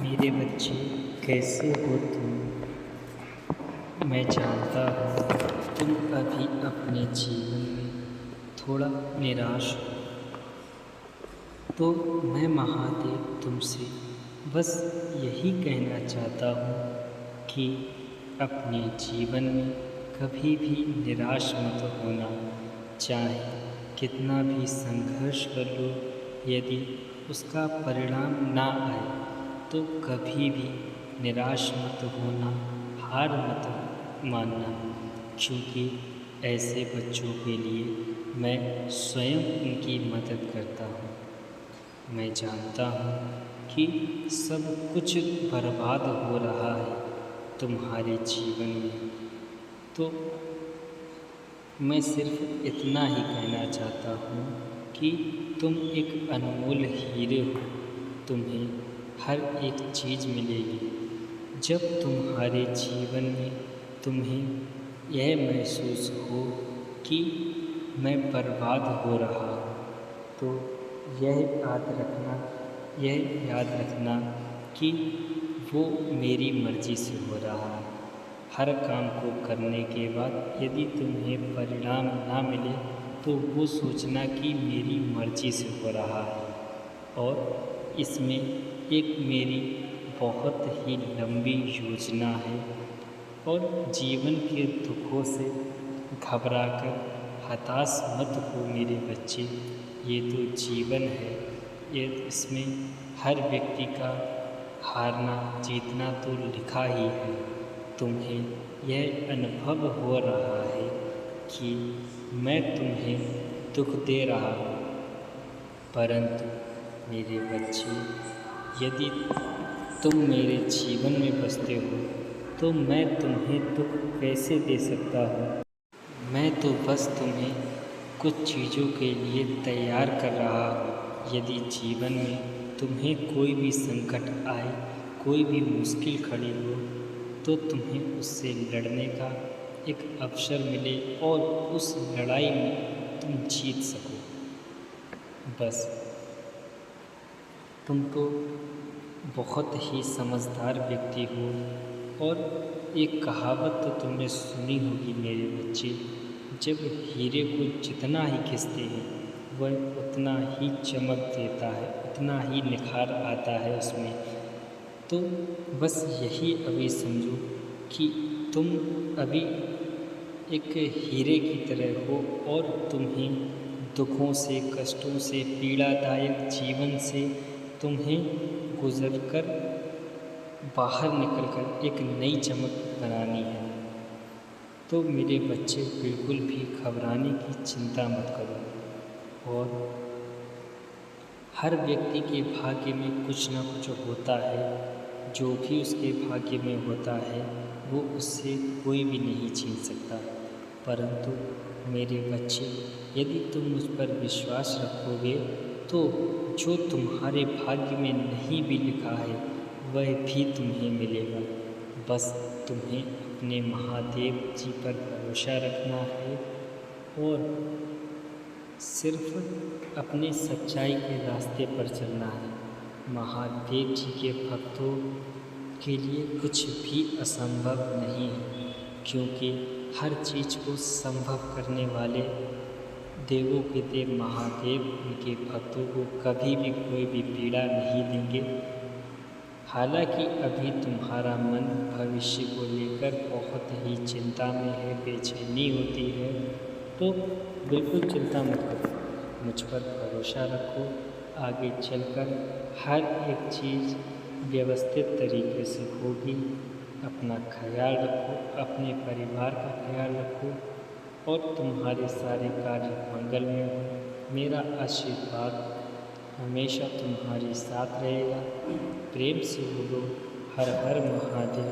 मेरे बच्चे, कैसे हो तुम? मैं जानता हूँ तुम अभी अपने जीवन में थोड़ा निराश हो। तो मैं महादेव तुमसे बस यही कहना चाहता हूँ कि अपने जीवन में कभी भी निराश मत होना। चाहे कितना भी संघर्ष कर लो, यदि उसका परिणाम ना आए तो कभी भी निराश मत होना, हार मत मानना। क्योंकि ऐसे बच्चों के लिए मैं स्वयं उनकी मदद करता हूँ। मैं जानता हूँ कि सब कुछ बर्बाद हो रहा है तुम्हारे जीवन में, तो मैं सिर्फ इतना ही कहना चाहता हूँ कि तुम एक अनमोल हीरे हो। तुम्हें हर एक चीज़ मिलेगी। जब तुम्हारे जीवन में तुम्हें यह महसूस हो कि मैं बर्बाद हो रहा हूँ, तो यह याद रखना कि वो मेरी मर्ज़ी से हो रहा है। हर काम को करने के बाद यदि तुम्हें परिणाम ना मिले तो वो सोचना कि मेरी मर्ज़ी से हो रहा है। और इसमें एक मेरी बहुत ही लंबी योजना है। और जीवन के दुखों से घबराकर हताश मत हो मेरे बच्चे। ये तो जीवन है, इसमें हर व्यक्ति का हारना जीतना तो लिखा ही है। तुम्हें यह अनुभव हो रहा है कि मैं तुम्हें दुख दे रहा हूँ, परंतु मेरे बच्चे, यदि तुम मेरे जीवन में बसते हो तो मैं तुम्हें दुख कैसे दे सकता हूँ। मैं तो बस तुम्हें कुछ चीज़ों के लिए तैयार कर रहा हूँ। यदि जीवन में तुम्हें कोई भी संकट आए, कोई भी मुश्किल खड़ी हो, तो तुम्हें उससे लड़ने का एक अवसर मिले और उस लड़ाई में तुम जीत सको। बस तुम तो बहुत ही समझदार व्यक्ति हो। और एक कहावत तो तुमने सुनी होगी मेरे बच्चे, जब हीरे को जितना ही घिसते हैं वह उतना ही चमक देता है, उतना ही निखार आता है उसमें। तो बस यही अभी समझो कि तुम अभी एक हीरे की तरह हो और तुम्हें दुखों से, कष्टों से, पीड़ादायक जीवन से तुम्हें गुजर कर बाहर निकल कर एक नई चमक बनानी है। तो मेरे बच्चे, बिल्कुल भी घबराने की चिंता मत करो। और हर व्यक्ति के भाग्य में कुछ न कुछ होता है। जो भी उसके भाग्य में होता है वो उससे कोई भी नहीं छीन सकता। परंतु मेरे बच्चे, यदि तुम मुझ पर विश्वास रखोगे तो जो तुम्हारे भाग्य में नहीं भी लिखा है वह भी तुम्हें मिलेगा। बस तुम्हें अपने महादेव जी पर भरोसा रखना है और सिर्फ अपने सच्चाई के रास्ते पर चलना है। महादेव जी के भक्तों के लिए कुछ भी असंभव नहीं है, क्योंकि हर चीज़ को संभव करने वाले देवों के देव महादेव उनके भक्तों को कभी भी कोई भी पीड़ा नहीं देंगे। हालांकि अभी तुम्हारा मन भविष्य को लेकर बहुत ही चिंता में है, बेचैनी होती है, तो बिल्कुल चिंता मत करो, मुझ पर भरोसा रखो। आगे चलकर हर एक चीज़ व्यवस्थित तरीके से होगी। अपना ख्याल रखो, अपने परिवार का ख्याल रखो और तुम्हारे सारे कार्य मंगल में हो। मेरा आशीर्वाद हमेशा तुम्हारे साथ रहेगा। प्रेम से बोलो, हर हर महादेव।